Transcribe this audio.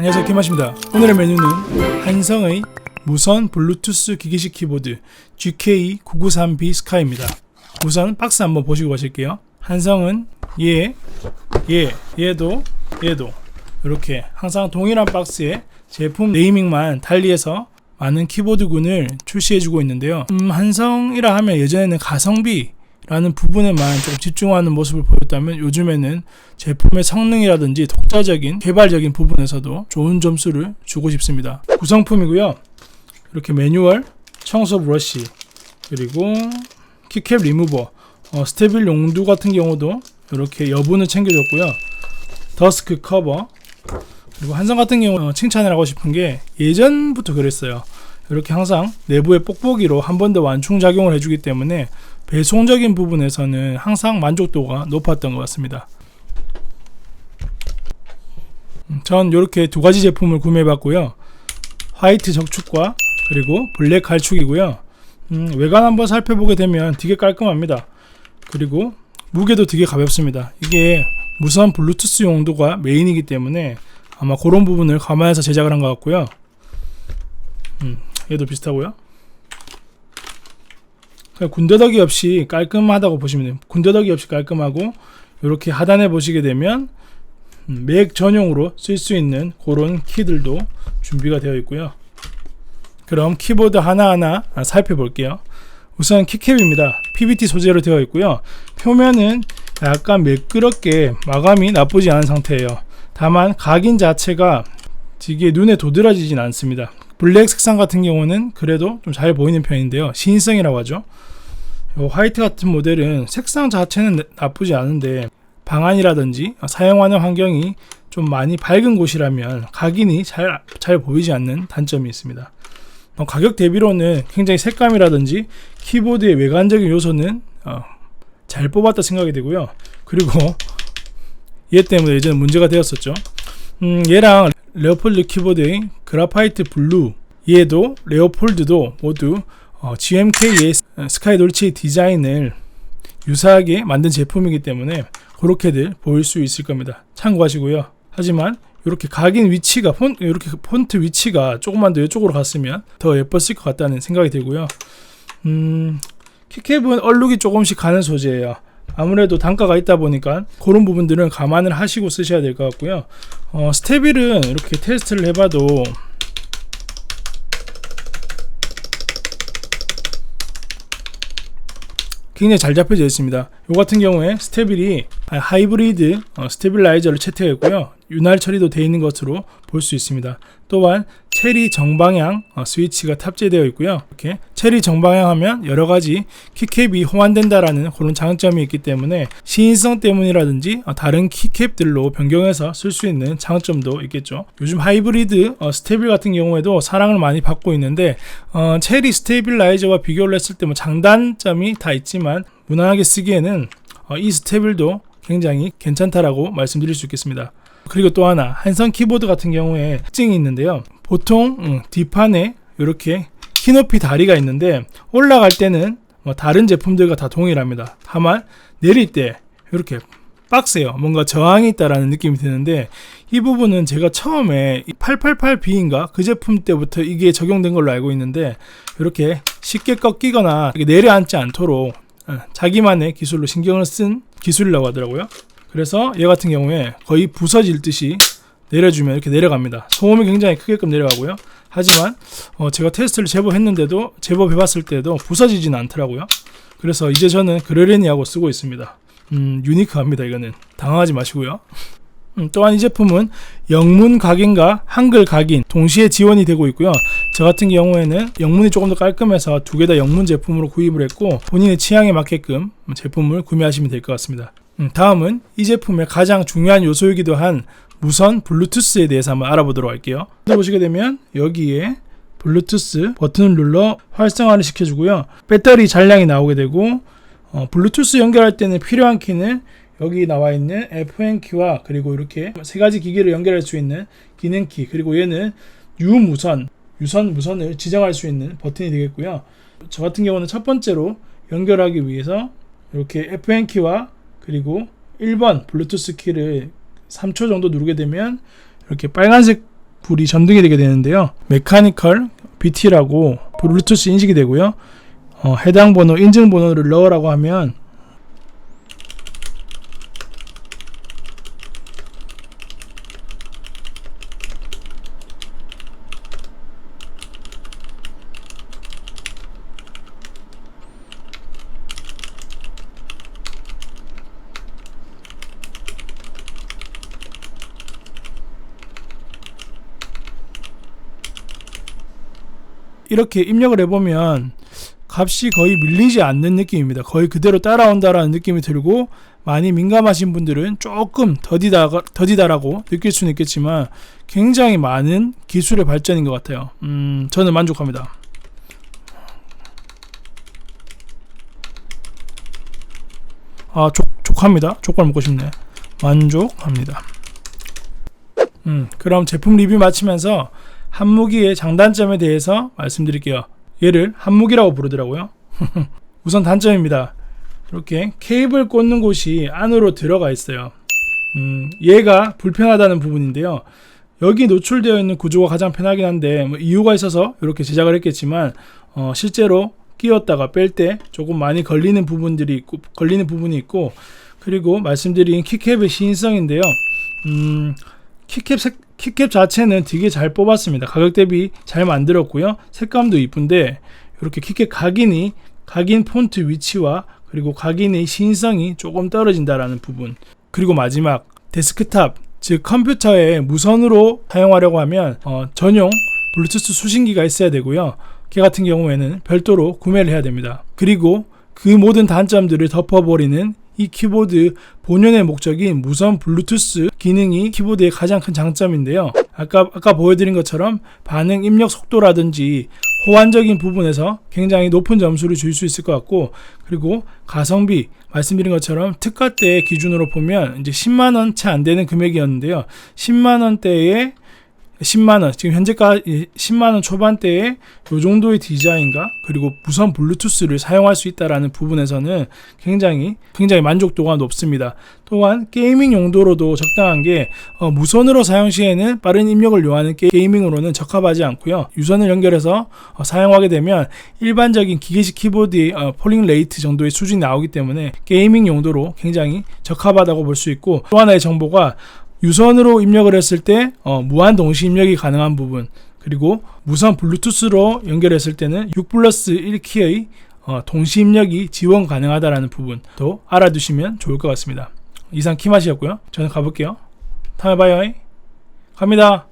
안녕하세요, 김하십니다. 오늘의 메뉴는 한성의 무선 블루투스 기기식 키보드 GK993B 스카이입니다. 우선 박스 한번 보시고 가실게요. 한성은 얘도 이렇게 항상 동일한 박스에 제품 네이밍만 달리해서 많은 키보드군을 출시해주고 있는데요. 한성이라 하면 예전에는 가성비 라는 부분에만 좀 집중하는 모습을 보였다면 요즘에는 제품의 성능이라든지 독자적인 개발적인 부분에서도 좋은 점수를 주고 싶습니다. 구성품이고요. 이렇게 매뉴얼, 청소 브러쉬, 그리고 키캡 리무버, 스테빌 용두 같은 경우도 이렇게 여분을 챙겨줬고요. 더스크 커버, 그리고 한성 같은 경우 칭찬을 하고 싶은 게 예전부터 그랬어요. 이렇게 항상 내부에 뽁뽁이로 한 번 더 완충작용을 해주기 때문에 배송적인 부분에서는 항상 만족도가 높았던 것 같습니다. 전 이렇게 두 가지 제품을 구매해봤고요. 화이트 적축과 그리고 블랙 갈축이고요. 외관 한번 살펴보게 되면 되게 깔끔합니다. 그리고 무게도 되게 가볍습니다. 이게 무선 블루투스 용도가 메인이기 때문에 아마 그런 부분을 감안해서 제작을 한 것 같고요. 얘도 비슷하고요. 군더더기 없이 깔끔하다고 보시면 돼요. 군더더기 없이 깔끔하고 이렇게 하단에 보시게 되면 맥 전용으로 쓸 수 있는 그런 키들도 준비가 되어 있고요. 그럼 키보드 하나하나 살펴볼게요. 우선 키캡입니다. PBT 소재로 되어 있고요. 표면은 약간 매끄럽게 마감이 나쁘지 않은 상태예요. 다만 각인 자체가 되게 눈에 도드라지진 않습니다. 블랙 색상 같은 경우는 그래도 좀 잘 보이는 편인데요. 신성이라고 하죠. 화이트 같은 모델은 색상 자체는 나쁘지 않은데 방안이라든지 사용하는 환경이 좀 많이 밝은 곳이라면 각인이 잘 보이지 않는 단점이 있습니다. 가격 대비로는 굉장히 색감이라든지 키보드의 외관적인 요소는 잘 뽑았다 생각이 되고요. 그리고 얘 때문에 예전에 문제가 되었었죠. 얘랑 레오폴드 키보드의 그라파이트 블루, 얘도 레오폴드도 모두 GMK의 스카이 돌체 디자인을 유사하게 만든 제품이기 때문에 그렇게들 보일 수 있을 겁니다. 참고하시고요. 하지만 이렇게 각인 위치가 이렇게 폰트 위치가 조금만 더 이쪽으로 갔으면 더 예뻤을 것 같다는 생각이 들고요. 키캡은 얼룩이 조금씩 가는 소재예요. 아무래도 단가가 있다 보니까 그런 부분들은 감안을 하시고 쓰셔야 될 것 같고요. 스테빌은 이렇게 테스트를 해봐도 굉장히 잘 잡혀져 있습니다. 이 같은 경우에 스테빌이 하이브리드 스테빌라이저를 채택했고요. 윤활 처리도 되어 있는 것으로 볼 수 있습니다. 또한 체리 정방향 스위치가 탑재되어 있고요. 이렇게 체리 정방향 하면 여러가지 키캡이 호환된다라는 그런 장점이 있기 때문에 시인성 때문이라든지 다른 키캡들로 변경해서 쓸 수 있는 장점도 있겠죠. 요즘 하이브리드 스테빌 같은 경우에도 사랑을 많이 받고 있는데 체리 스테빌라이저와 비교를 했을 때 뭐 장단점이 다 있지만 무난하게 쓰기에는 이 스테빌도 굉장히 괜찮다라고 말씀드릴 수 있겠습니다. 그리고 또 하나 한성 키보드 같은 경우에 특징이 있는데요. 보통 뒷판에 이렇게 키높이 다리가 있는데 올라갈 때는 다른 제품들과 다 동일합니다. 다만 내릴 때 이렇게 빡세요. 뭔가 저항이 있다라는 느낌이 드는데 이 부분은 제가 처음에 888B인가 그 제품 때부터 이게 적용된 걸로 알고 있는데 이렇게 쉽게 꺾이거나 내려앉지 않도록 자기만의 기술로 신경을 쓴 기술이라고 하더라고요. 그래서 얘 같은 경우에 거의 부서질 듯이 내려주면 이렇게 내려갑니다. 소음이 굉장히 크게끔 내려가고요. 하지만 제가 테스트를 제법 했는데도 제법 해봤을 때도 부서지지는 않더라고요. 그래서 이제 저는 그러려니 하고 쓰고 있습니다. 유니크합니다. 이거는 당황하지 마시고요. 또한 이 제품은 영문 각인과 한글 각인 동시에 지원이 되고 있고요. 저 같은 경우에는 영문이 조금 더 깔끔해서 두 개 다 영문 제품으로 구입을 했고 본인의 취향에 맞게끔 제품을 구매하시면 될 것 같습니다. 다음은 이 제품의 가장 중요한 요소이기도 한 무선 블루투스에 대해서 한번 알아보도록 할게요. 보시게 되면 여기에 블루투스 버튼을 눌러 활성화를 시켜주고요. 배터리 잔량이 나오게 되고 블루투스 연결할 때는 필요한 키는 여기 나와 있는 FN 키와 그리고 이렇게 세 가지 기기를 연결할 수 있는 기능 키, 그리고 얘는 무선을 지정할 수 있는 버튼이 되겠고요. 저 같은 경우는 첫 번째로 연결하기 위해서 이렇게 FN 키와 그리고 1번 블루투스 키를 3초 정도 누르게 되면 이렇게 빨간색 불이 전등이 되게 되는데요. 메카니컬 BT라고 블루투스 인식이 되고요. 해당 번호, 인증 번호를 넣으라고 하면 이렇게 입력을 해보면 값이 거의 밀리지 않는 느낌입니다. 거의 그대로 따라온다라는 느낌이 들고, 많이 민감하신 분들은 조금 더디다라고 느낄 수는 있겠지만 굉장히 많은 기술의 발전인 것 같아요. 저는 만족합니다. 족합니다. 족발 먹고 싶네. 만족합니다. 그럼 제품 리뷰 마치면서 한무기의 장단점에 대해서 말씀드릴게요. 얘를 한무기라고 부르더라고요. 우선 단점입니다. 이렇게 케이블 꽂는 곳이 안으로 들어가 있어요. 얘가 불편하다는 부분인데요. 여기 노출되어 있는 구조가 가장 편하긴 한데, 이유가 있어서 이렇게 제작을 했겠지만 실제로 끼웠다가 뺄 때 조금 많이 걸리는 부분이 있고, 그리고 말씀드린 키캡의 시인성인데요. 키캡 자체는 되게 잘 뽑았습니다. 가격 대비 잘 만들었고요. 색감도 이쁜데, 이렇게 키캡 각인 폰트 위치와 그리고 각인의 시인성이 조금 떨어진다라는 부분. 그리고 마지막, 데스크탑, 즉 컴퓨터에 무선으로 사용하려고 하면 전용 블루투스 수신기가 있어야 되고요. 걔 같은 경우에는 별도로 구매를 해야 됩니다. 그리고 그 모든 단점들을 덮어버리는 이 키보드 본연의 목적인 무선 블루투스 기능이 키보드의 가장 큰 장점인데요. 아까 보여드린 것처럼 반응 입력 속도라든지 호환적인 부분에서 굉장히 높은 점수를 줄 수 있을 것 같고, 그리고 가성비 말씀드린 것처럼 특가 때 기준으로 보면 이제 10만원 채 안 되는 금액이었는데요. 10만원대에 10만원, 지금 현재가 10만원 초반대에 이 정도의 디자인과 그리고 무선 블루투스를 사용할 수 있다는 부분에서는 굉장히 만족도가 높습니다. 또한 게이밍 용도로도 적당한 게 무선으로 사용 시에는 빠른 입력을 요하는 게이밍으로는 적합하지 않고요. 유선을 연결해서 사용하게 되면 일반적인 기계식 키보드의 폴링 레이트 정도의 수준이 나오기 때문에 게이밍 용도로 굉장히 적합하다고 볼 수 있고, 또 하나의 정보가 유선으로 입력을 했을 때 무한 동시 입력이 가능한 부분, 그리고 무선 블루투스로 연결했을 때는 6+1키의 동시 입력이 지원 가능하다는 부분도 알아두시면 좋을 것 같습니다. 이상 키맛이었고요. 저는 가볼게요. 다음에 봐요. 갑니다.